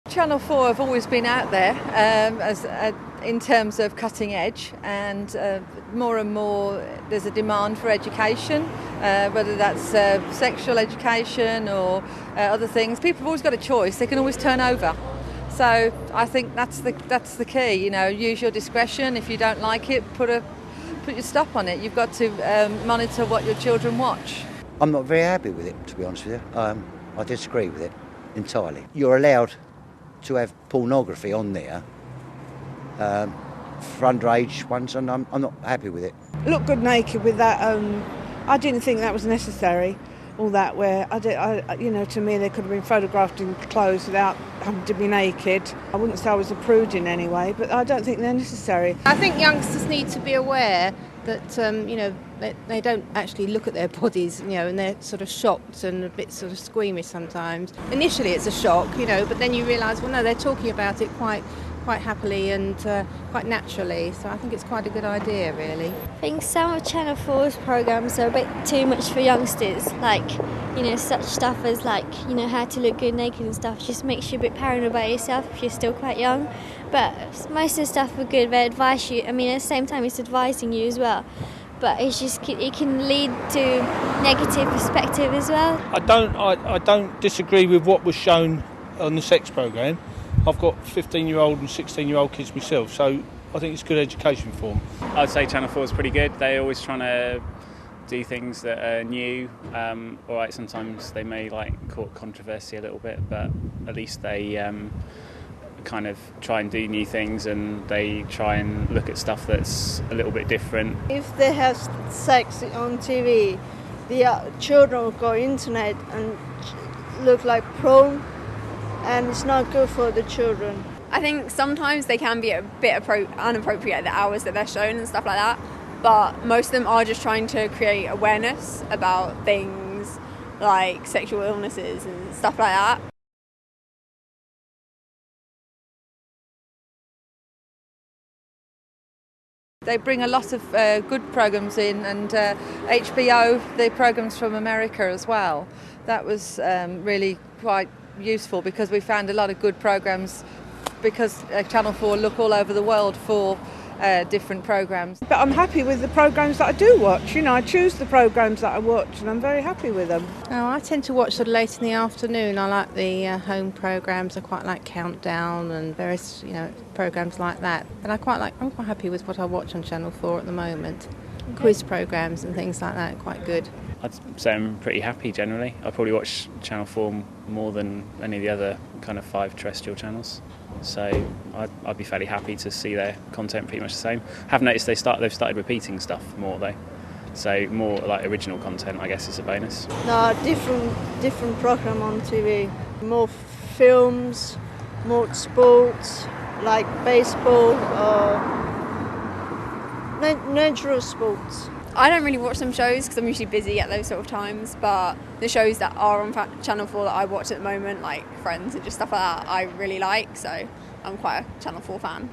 Channel 4 have always been out there in terms of cutting edge, and more and more there's a demand for education, whether that's sexual education or other things. People have always got a choice, they can always turn over. So I think that's the key, use your discretion. If you don't like it, put your stop on it. You've got to monitor what your children watch. I'm not very happy with it, to be honest with you. I disagree with it entirely. You're allowed to have pornography on there for underage ones, and I'm not happy with it. Look good naked with that. I didn't think that was necessary. All that where to me they could have been photographed in clothes without having to be naked. I wouldn't say I was a prude in any way, but I don't think they're necessary. I think youngsters need to be aware that they don't actually look at their bodies, and they're sort of shocked and a bit sort of squeamish sometimes. Initially it's a shock, but then you realise, well, no, they're talking about it quite happily and quite naturally, so I think it's quite a good idea, really. I think some of Channel 4's programmes are a bit too much for youngsters, like, such stuff as how to look good naked and stuff just makes you a bit paranoid about yourself if you're still quite young. But most of the stuff are good, they advise you, at the same time it's advising you as well. But it can lead to negative perspective as well. I don't disagree with what was shown on the sex programme. I've got 15-year-old and 16-year-old kids myself, so I think it's good education for them. I'd say Channel 4 is pretty good. They're always trying to do things that are new. All right, sometimes they may cause controversy a little bit, but at least they kind of try and do new things, and they try and look at stuff that's a little bit different. If they have sex on TV, the children will go internet and look like porn, and it's not good for the children. I think sometimes they can be a bit inappropriate at the hours that they're shown and stuff like that, but most of them are just trying to create awareness about things like sexual illnesses and stuff like that. They bring a lot of good programmes in, and HBO, the programmes from America as well. That was really quite useful because we found a lot of good programmes, because Channel 4 look all over the world for different programmes. But I'm happy with the programmes that I do watch. I choose the programmes that I watch and I'm very happy with them. Oh, I tend to watch sort of late in the afternoon. I like the home programmes. I quite like Countdown and various programmes like that. And I'm quite happy with what I watch on Channel 4 at the moment. Okay. Quiz programmes and things like that are quite good. I'd say I'm pretty happy generally. I probably watch Channel 4 more than any of the other kind of 5 terrestrial channels. So I'd be fairly happy to see their content pretty much the same. I have noticed they've started repeating stuff more though. So more original content, I guess, is a bonus. No, different program on TV. More films, more sports, like baseball or natural sports. I don't really watch some shows because I'm usually busy at those sort of times, but the shows that are on Channel 4 that I watch at the moment, like Friends and just stuff like that, I really like, so I'm quite a Channel 4 fan.